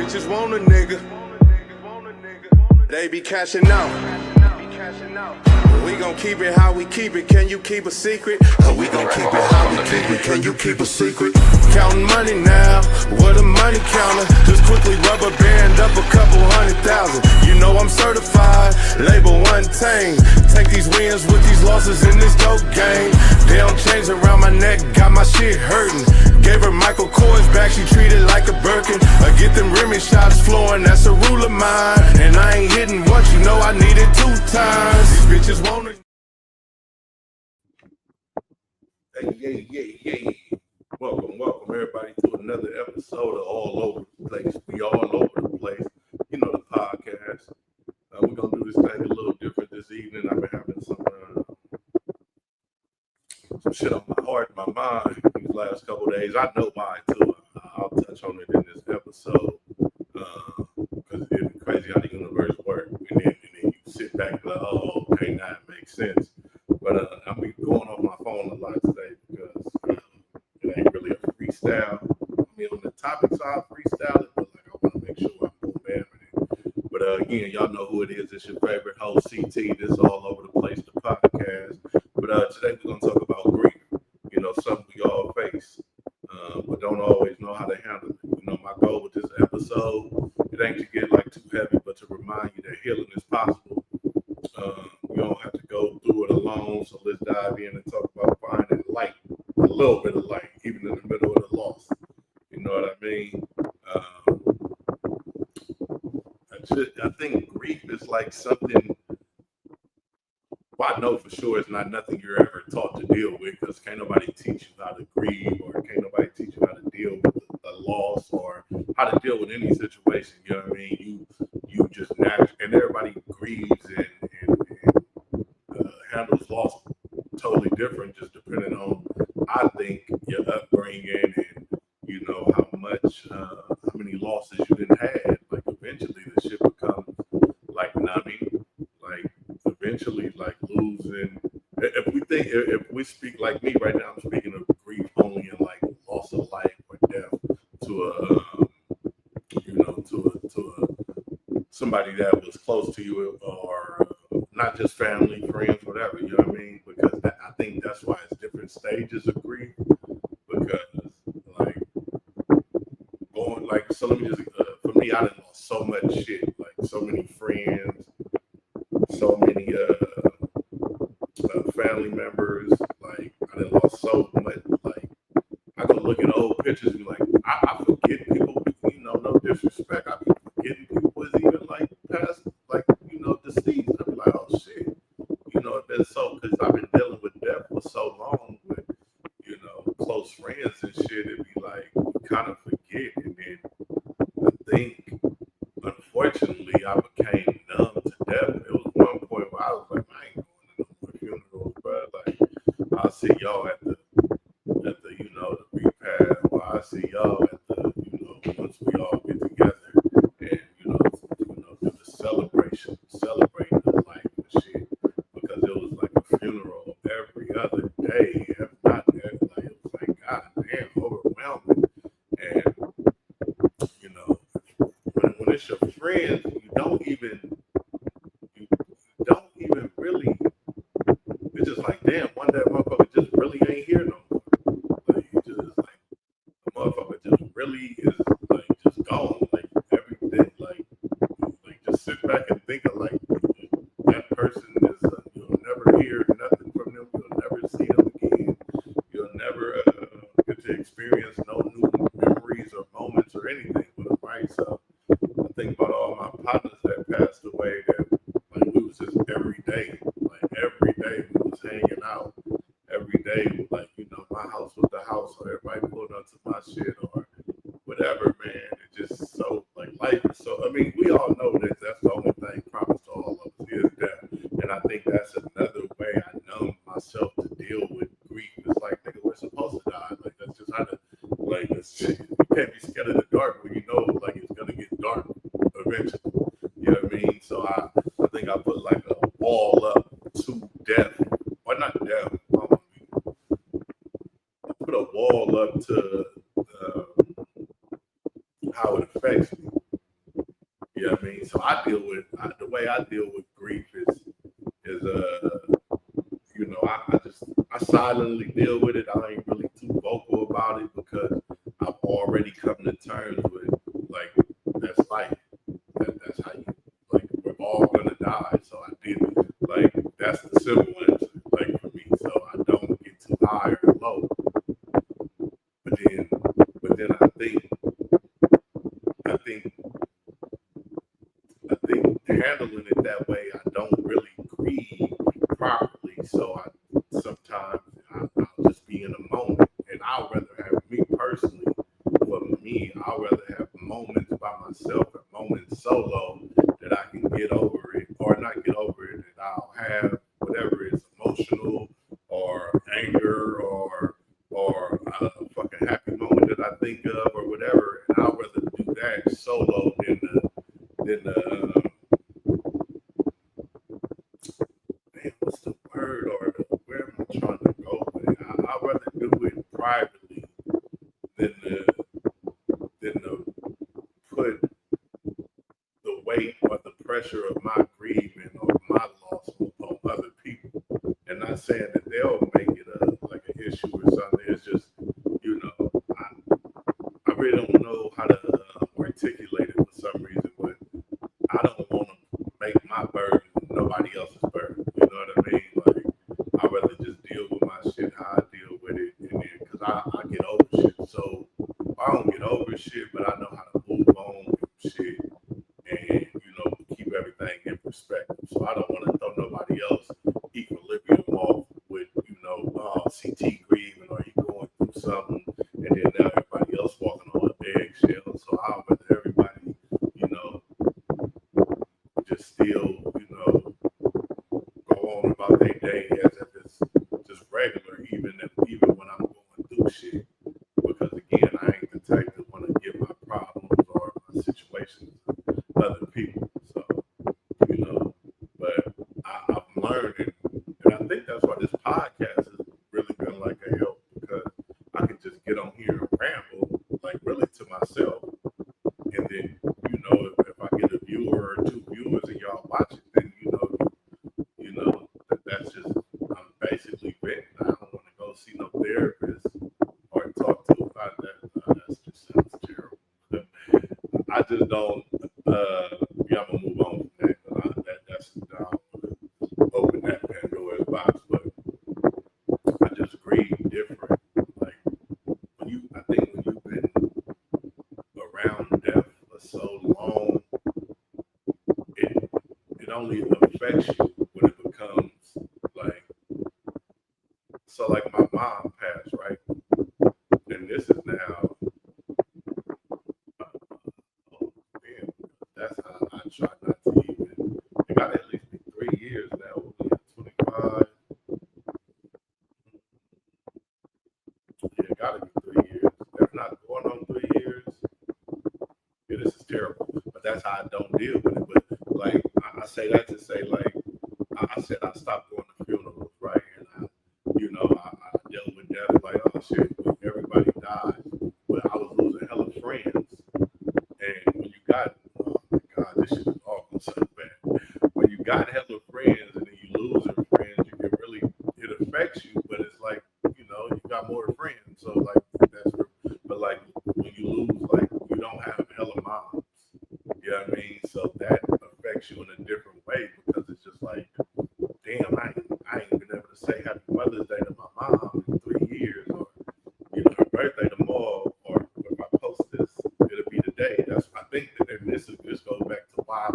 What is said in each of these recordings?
bitches want a nigga. They be cashing out. We gon' keep it how we keep it. Can you keep a secret? We gon' keep it how we keep it. Can you keep a secret? Counting money now, what a money counter. Just quickly rubber band up a couple 100,000. You know I'm certified, label untamed. Take these wins with these losses in this dope game. They don't change around my neck, got my shit hurting. Gave her Michael Kors back, she treated like a Birkin. I get them Remy shots flowing, that's a rule of mine. And I ain't hitting once, you know I need it 2 times. These bitches want it. Hey. Welcome everybody to another episode of All Over the Place. We all over the place. You know the podcast. We're going to do this thing a little different this evening. I've been having some shit on my heart, my mind these last couple of days. I know why too. I'll touch on it in this episode because it's crazy how the universe works. And then you sit back and like, oh, okay, now it makes sense. But I've been going off my phone a lot today because it ain't really a freestyle. I mean, on the topic side, freestyle it, but like I want to make sure I'm boom bam it. But again, y'all know who it is. It's your favorite host, CT. This All Over the Place, the podcast. But today we're gonna talk about grief. You know, something we all face, but don't always know how to handle it. You know, my goal with this episode, it ain't to get like too heavy, but to remind you that healing is possible. You don't have to go through it alone. So let's dive in and talk about finding light, a little bit of light, even in the middle of the loss. You know what I mean? I think grief is like something. Well, I know for sure it's not nothing you're ever taught to deal with because can't nobody teach you how to grieve or can't nobody teach you how to deal with a loss or how to deal with any situation. You know what I mean? You just naturally, and everybody grieves and handles loss totally different, just depending on, I think, your upbringing and you know how many losses you didn't have. Like eventually, the shit becomes like numbing. Like eventually, like losing. If we speak like me right now, I'm speaking of grief only in like loss of life or death to somebody that was close to you or not just family, friends, whatever. You know what I mean? Because I think that's why it's different stages of grief. Because so let me just for me, I done lost so much shit, like so many friends, so many family members. Like I done lost so much. Like I go look at old pictures and be like, I forget people. You know, no disrespect. I be forgetting people was even like past, like you know, deceased. I be like, oh shit. You know, it's been so because I've been dealing with death for so long with you know close friends and shit. It'd be like you kind of forget, and then I think unfortunately I became numb to death. It was one point where I was like, I ain't going to no more funerals, bro. Like I'll see y'all at the you know the repast, or I see y'all at the you know once we all get together and you know do the celebration, celebrating the life and shit, because it was like a funeral every other day, if not every, like it was like god damn overwhelming. And you know when it's your friends, you don't even really. It's just like damn, one day motherfucker just really ain't here no more. Like you just like the motherfucker just really is like just gone. Like everything, like just sit back and think of like that person is you'll never hear nothing from them. You'll never see them again. You'll never get to experience no new memories or moments or anything with them, right? So I think about all my partners that passed away that like we was just every day we was hanging out every day, like you know my house was the house or everybody pulled up to my shit or whatever, man. It just so like life is so, I mean we all know that that's the only thing promised to all of us is death, and I think that's another way I numb myself to deal with grief. It's like nigga, we're supposed to die, like that's just how to like this shit. You can't be scared of the dark when you know like it's gonna get dark eventually. You know what I mean? So I think I put like a wall up to death. Or not death. I put a wall up to how it affects me. so I deal with the way I deal with grief is I silently deal with it. I ain't really too vocal about it because I've already come to terms with like that's life. That's how you like. We're all gonna die. So I did like that's the simple answer. Like for me, so I don't get too high or low. But then I think handling it that way, I don't really grieve properly. So sometimes I'll just be in a moment, and I'll rather have me personally. For me, I'll rather have moments by myself and moments solo that I can get over it, or not get over it, and I'll have whatever is emotional or anger or a fucking happy moment that I think of or whatever, and I'll rather do that solo than the what's the word or where am I trying to go with it? I'd rather do it privately than to put the weight or the pressure of my grieving or my loss on other people. And not saying that they'll make it like an issue or something. It's just, I really don't know how to articulate it for some reason, but I don't want to make my burden nobody else's burden. You know what I mean? Like, I'd rather just deal with my shit how I deal with it. And then, because I get over shit. So, I don't get over shit, but I know how to move on from shit and, keep everything in perspective. So, I don't want to throw nobody else equilibrium off with, CT grieving or you going through something and then now everybody else walking on an eggshell. So, I'd rather everybody, just still, go on about their day as if it's just regular, even when I'm going through shit. Because again, I ain't the type that want to give my problems or my situations to other people. So, but I'm learning, and I think that's why this podcast has really been like a help because I can just get on here and ramble, like really to myself. And then, if I get a viewer or two viewers and y'all watch it, then that's just I'm basically venting. I don't want to go see no therapist or talk to about that. That just sounds terrible. I just don't. I'm gonna move on from that. That's I don't want to open that Pandora's box, but I just grieve different. Like I think when you've been around death for so long, it only affects you when it becomes like so. Like my mom passed, right, and this is now. Man, that's how I try not to even. It got to at least be 3 years now. We're 25. Yeah, it got to be 3 years. If not going on 3 years, yeah, this is terrible. But that's how I don't deal with it. But like I say that to say, like I said, I stopped going to funerals, right? And I dealt with death like, oh shit, everybody died, but I was losing hella friends. And when you got, oh my God, this shit is all gonna sound bad. When you got hella friends and then you lose your friends, you can really it affects you, but it's like you got more friends, so like but like when you lose, like you don't have hella moms. You know what I mean? So that affects you in a different way because it's just like, damn, I ain't been able to say Happy Mother's Day to my mom in 3 years, or her birthday tomorrow, or if I post this, it'll be the day. That's I think that this goes back to why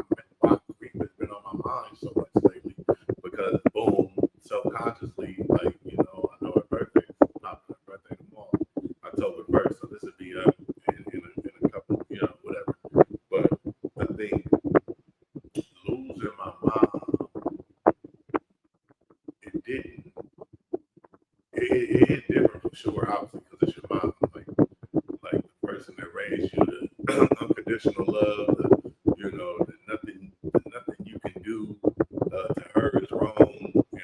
grief has been on my mind so much lately because boom, subconsciously, like I know her birthday is not her birthday tomorrow, October 1st, so this would be up in a couple, whatever. But I think losing my mom, it didn't. It hit different for sure, obviously, because it's your mom, like the person that raised you, the unconditional love, nothing you can do to her is wrong, and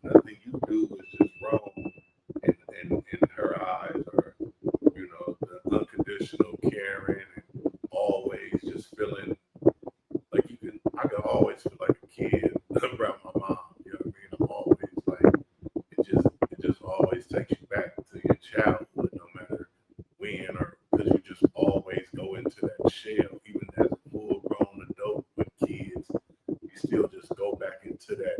nothing you do is just wrong in her eyes, or the unconditional caring and always just feeling shell, even as a full grown adult with kids, you still just go back into that.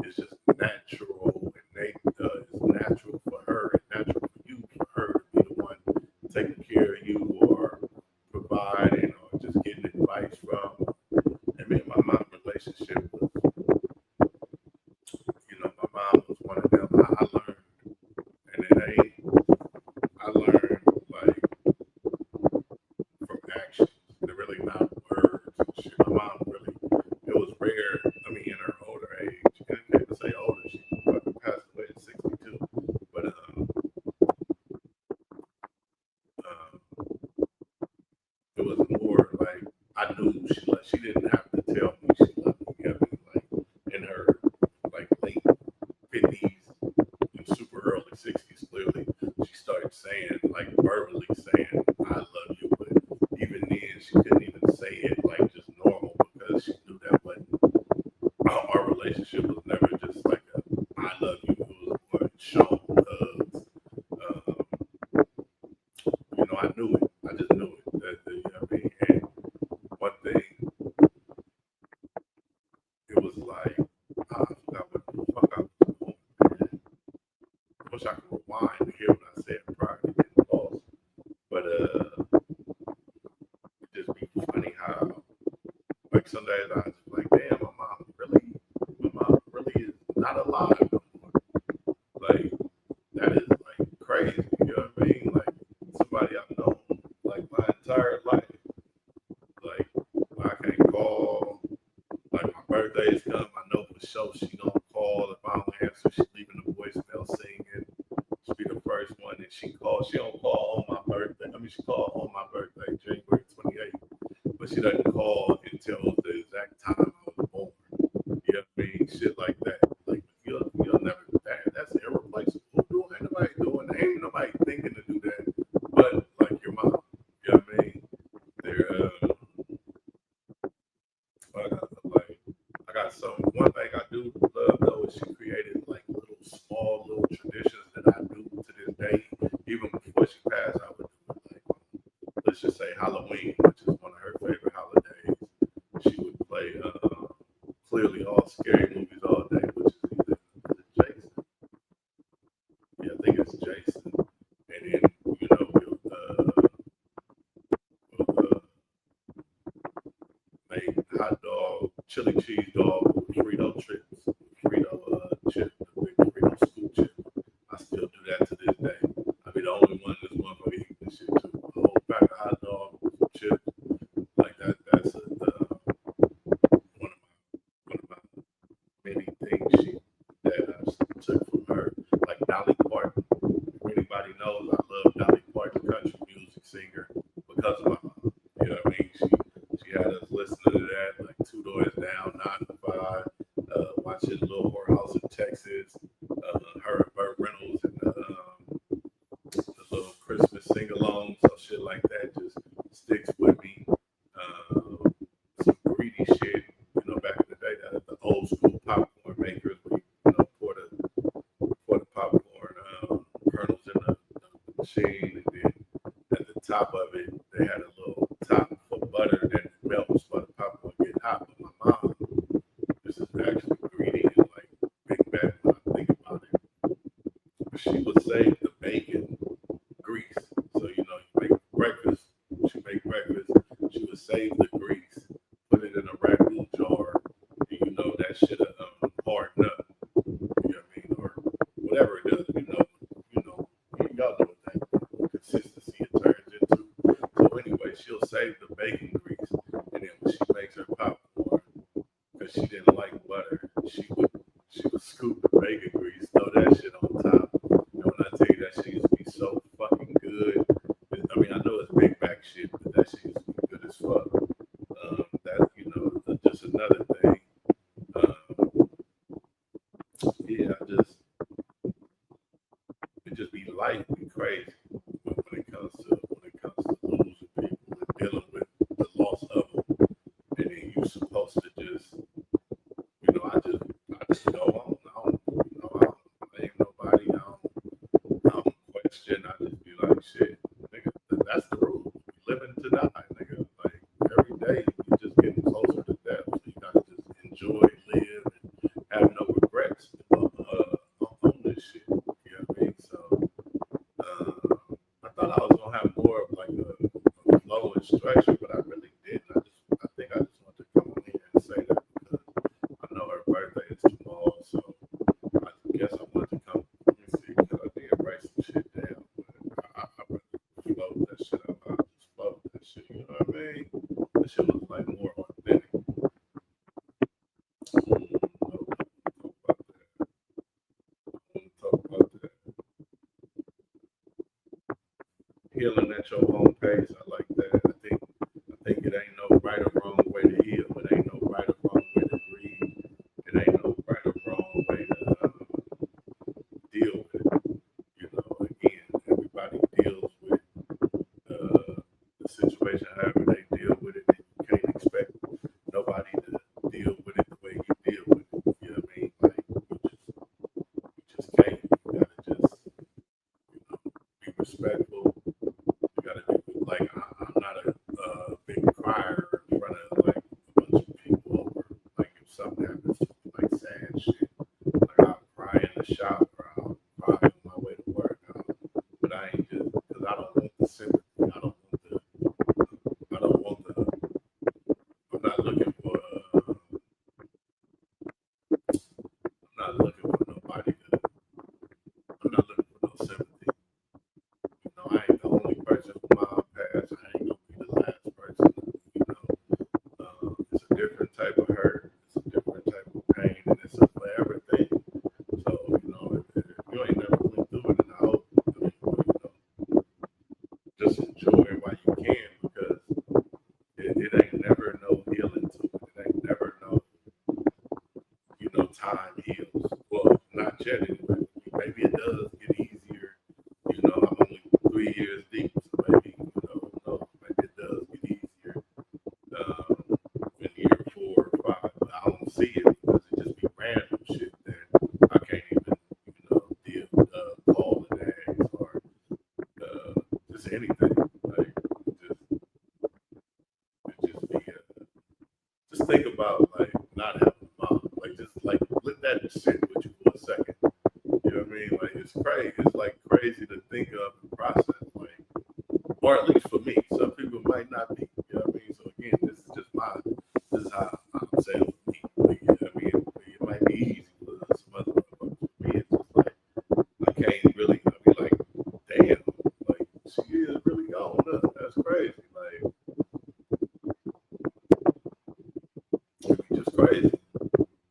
It's just natural, and it's natural for her and natural for you, for her to be the one taking care of you or providing or just getting advice from. And me and my mom relationship was, my mom was one of them. I learned, and it ain't, I learned like from actions. They're really not words and shit. My mom really, it was rare. I mean, in her older age, and I can't say older, she fucking passed away at 62. But it was more like I knew she didn't have to tell me she loved me. You know what I mean? Like in her like late 50s and super early 60s, clearly she started saying, like verbally saying, I love you. But even then, she couldn't even say it like just normal because she knew that wasn't our relationship was never just like a I love you. It was more shown hugs. I knew it. I just knew it. You know what I mean? And one thing, it was like, I forgot what the fuck I was doing, man. I wish I could rewind to hear what I said prior to getting lost. But it just be funny how, like, some days I just like, damn, my mom really is not alive no more. Like, that is like crazy. You know what I mean? Like, somebody I've known like my entire life. Like, I can't call. Like, my birthday's come, I know for sure she gonna call. If I don't answer, she leaving a voicemail singing. She'll be the first one that she calls. She don't call on my birthday. I mean, she called on my birthday, January 28th, but she doesn't call until the exact time I was born. You know what I mean? Shit like that. Like, you'll never do that. That's irreplaceable. Ain't nobody doing that. Ain't nobody thinking to do that. But like your mom. You know what I mean? They're I got some. One thing I do love though is she created like little traditions that I do to this day. Even before she passed, I would do it like let's just say Halloween, which is one of her favorite holidays. She would play clearly all scary movies all day, which is either Jason. Yeah, I think it's Jason. And then we'll make hot dog, chili cheese dog with Frito chips, Frito chip, the big Frito scoop chip. I still do that to this day. I be the only one in this motherfucker eating this shit too. A whole pack of hot dog with some chips like that. That's one of my many things that I took from her. Like Dolly Parton. If anybody knows, I love Dolly Parton, country music singer, because of my mom. You know what I mean? She had us listening to that, like Two Doors Down, 9 to 5, watching Little Whorehouse in Texas, her and Burt Reynolds, and the little Christmas sing-along, so shit like that just sticks with me. Some greedy shit, back in the day, the old school popcorn makers, where you pour the popcorn kernels in the machine, and then at the top of it, they had a little top for butter that melts while the popcorn get hot. But my mom, this is actually greedy and like big bad when I think about it. She would save the bacon grease. So you make breakfast. She make breakfast. She would save the grease, put it in a ragu jar, and that shit harden up. You know what I mean, or whatever it does. Y'all know what that consistency it turns into. So anyway, she'll save the bacon grease, and then when she makes her popcorn, because she didn't like butter, she would scoop the bacon grease, throw that shit on top. And when I tell you that shit used to be so fucking good, I mean I know it's big back shit, but that shit used to be good as fuck. Just another thing. Yeah, it just be life be crazy when it comes to losing people and dealing with the loss of them, and then you supposed to just structure, but I really didn't. I think I just wanted to come on here and say that because I know her birthday is tomorrow, so I guess I wanted to come. Let me see, because I did write some shit down, but I really float that shit out. I just float that shit. You know what I mean? That shit was like more authentic. Talk about that. Healing at your own pace. I like that. I think it ain't no right or wrong way to heal. It ain't no right or wrong way to breathe. It ain't no right or wrong way to deal with it. You know, again, everybody deals with the situation however they deal with it. And you can't expect nobody to deal with it the way you deal with it. You know what I mean? Like you just can't. You gotta just be respectful. You gotta do like I'm not a big crier in front of like a bunch of people over. Like if something happens to me, like sad shit, like I'll cry in the shop or I'll cry on my way to work. But I ain't just because I don't want the sympathy. I don't want the. I'm not looking for. I'm not looking for nobody to. I'm not looking for no sympathy. You know, I ain't the only person who mom passed. I ain't gonna be the last person. You know, it's a different type of hurt. It's a different type of pain, and it's a forever thing. So you know, if you ain't never went through it, and I hope just enjoy it while you can because it ain't never no healing to it. It ain't never no time heals. Well, not yet anyway. Maybe it does get easier. You know, I'm only 3 years deep, so maybe, who knows, maybe it does get easier in year 4 or 5. But I don't see it because it just be random shit that I can't even, deal call and ask or just anything. Like, just be, just think about, like, not having a mom. Like, just, like, let that sit with you for a second. You know what I mean? Like, it's crazy. It's, like, crazy to think of and process. Like, or at least for me. Some people might not be. You know what I mean? So again, this is how I'm saying for me. Like, you know what I mean? It might be easy for some other motherfuckers. For me, it's just like I can't really. I be like, damn, like she is really gone. That's crazy. Like it's just crazy.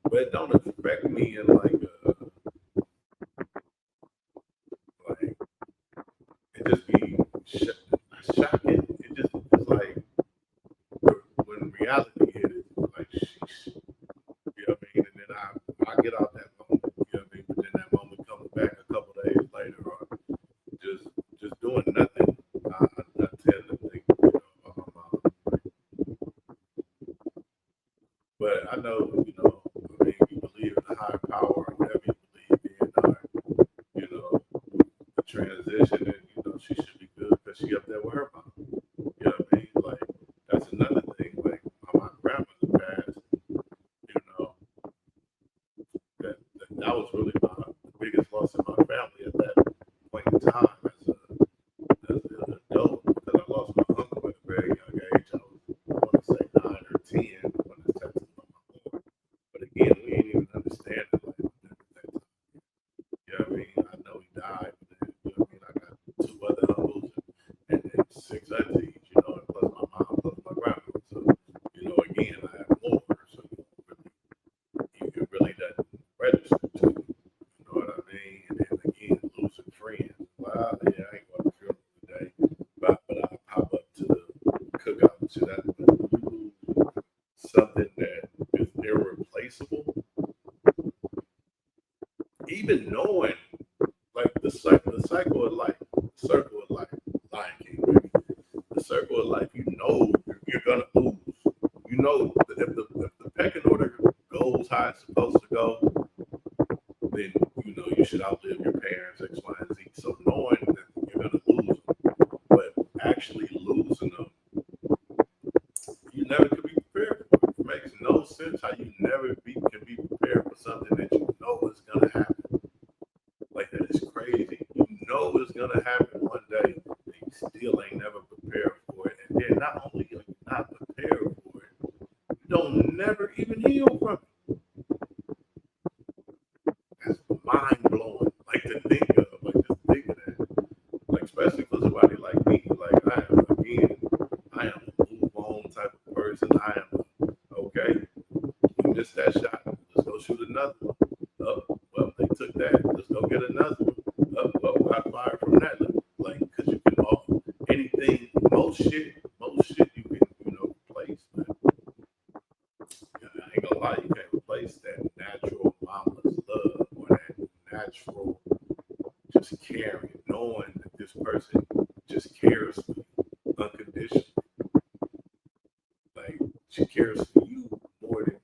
But it don't affect me in like like it just be shocking. It just it's like when reality hit it, like sheesh. You know what I mean? And then I get out that moment. You know what I mean? But then that moment comes back a couple days later, or just doing nothing. I tend to think, about my mom. But I know, I mean, you believe in a higher power or whatever you believe in, or you know, the transition, and she should be good because she up there with her mom. You know what I mean? Like that's another thing. Like my grandmother passed. You know, that was really the biggest loss in my family at that point in time as an adult because I lost my uncle at a very young age. I want to say 9 or 10 when I texted my mom. But again, we ain't even understand it like that at that time. You know what I mean? I know he died, but then, you know what I mean? I got 2 other uncles and 6 aunties, and plus my mom, plus my grandma. So, again, I have more. So, it really doesn't register to you. You know what I mean? And then again, losing friends. Well, yeah, I ain't going to funeral today, but I pop up to the cookout and shit. But you lose something that is irreplaceable, even knowing like the cycle of life, the circle of life, Lion King, baby. The circle of life. You're gonna lose. You know that if the pecking order goes how it's supposed to go, then you should outlive your parents, X, Y, and Z. So knowing that you're gonna lose them, but actually losing them, you never could be prepared for it. It makes no sense how you never can be prepared for something that you know is gonna happen. Like that is crazy. You know it's gonna happen one day, and you still ain't never prepared for it. And then not not only are you not prepared for it, you don't never even heal from it. That's mind blowing. Like to think of, just think of that. Like especially for somebody like me, like I am a move on type of person. I am okay. You missed that shot. Let's go shoot another one. Oh, well, they took that. Let's go get another one. Oh, well, got fired from that. Like, because you can offer anything, most shit you can, replace. But I ain't gonna lie, you can't replace that natural mama's love or that natural just caring, knowing that this person just cares for you unconditionally. Like, she cares for you more than,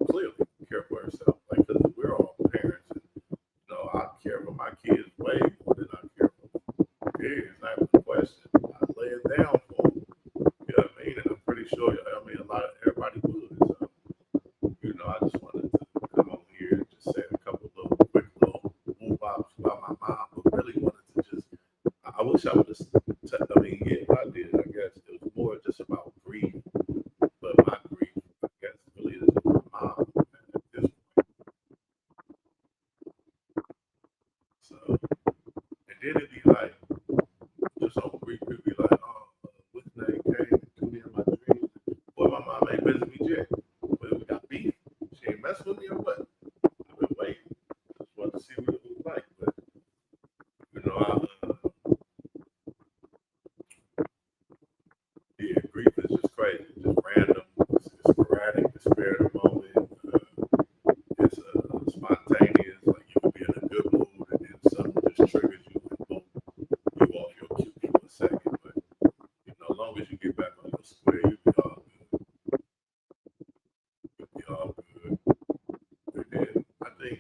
clearly care for herself. Like, because we're all parents. And, I care for my kids way more than I care for my kids. I have a question. I lay it down for them. You know what I mean? And I'm pretty sure, everybody would. So, I just wanted to come on here and just say a couple of quick little woo-bops about my mom, but really wanted to just, I wish I would have, if I did, I guess it was more just about grief. But my grief, I guess, really is my mom at this point. So, and then it'd be like, just on grief, it'd be like, what's name came to me in my dreams? Boy, my mom ain't visit me yet. But we got beef. She ain't messing with me or what? I've been waiting. Just wanted to see what it was like. But, grief is just crazy. Just random. It's sporadic. It's spare of the moment. It's spontaneous. Like you could be in a good mood and then something just triggers you and boom, you off your cue for a second. But as long as you get back on your square, you'll be all good. You'll be all good. And then I think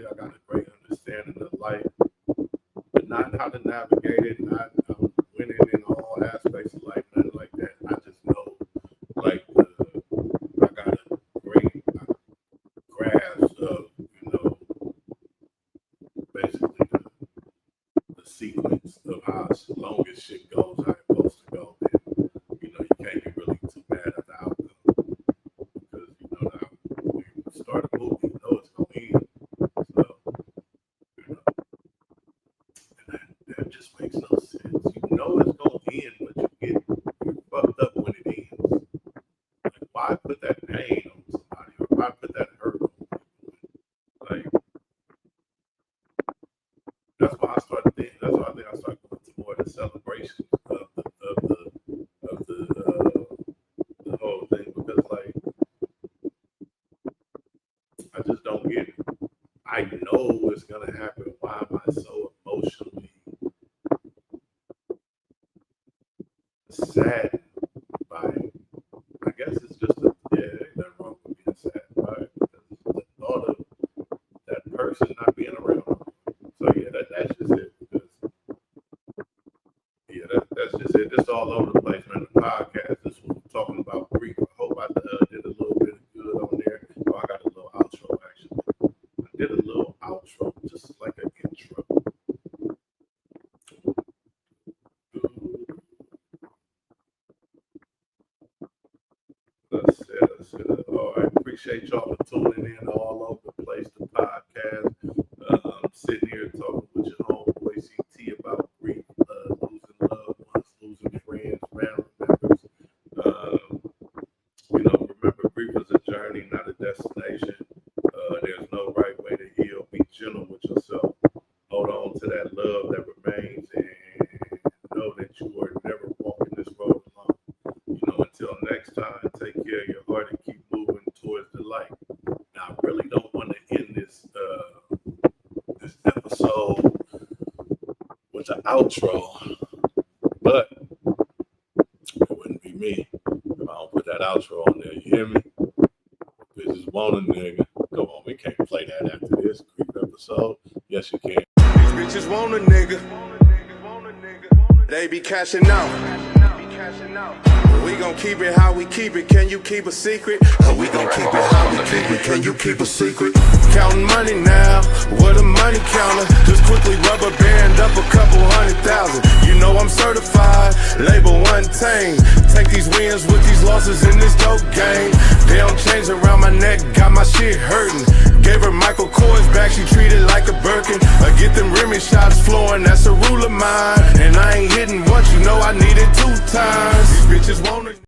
I got a great understanding of life, but not how to navigate it. Not winning in all aspects of life, nothing like that. I just know, like, I got a great grasp of, basically the sequence of how long as shit goes, how it's supposed to go. Then, you can't be really too mad at the outcome. Because, when you start a movie, you know it's going to end. So, and that just makes no sense. You know it's going to end, but you're fucked up when it ends. Like, why put that pain on somebody? Or why put that hurt on people? Like, that's why I started thinking. That's why I think I started going to more of the celebrations of the whole thing, because like I just don't get it. I know what's gonna happen. Why am I so emotionally sad by it? I guess it's just ain't nothing wrong with being sad by it, because the thought of that person not being around. So yeah, that's just it. Because that's just it. It's all over the place, man. The podcast. This was talking about grief. I hope I did a little bit of good on there. Oh, I got a little outro actually. I did a little outro, just like an intro. That's it. All right. Appreciate y'all for tuning in all over the place. The podcast. Sitting here talking with your homeboy CT about grief, losing loved ones, losing friends, family members. Remember, grief is a journey, not a destination. There's no right way to heal. Be gentle with yourself. Hold on to that love that remains, and know that you are never walking this road alone. Until next time, take care of your heart and keep moving towards the light. Now, I really don't want to end this episode with an outro, but it wouldn't be me if I don't put that outro on there. You hear me? Bitches want a nigga. Come on, we can't play that after this creep episode. Yes, you can. These bitches want a nigga. They be cashing out. We gon' keep it how we keep it. Can you keep a secret? We gon' keep it how we keep it. Can you keep a secret? Counting money now with a money counter. Just quickly rubber band up a couple 100,000. know I'm certified. Label untamed. Take these wins with these losses in this dope game. Damn chains around my neck, got my shit hurting. Gave her Michael Kors back, she treated like a Birkin. I get them Remy shots flowing, that's a rule of mine. And I ain't hitting once, you know I need it 2 times. These bitches wanna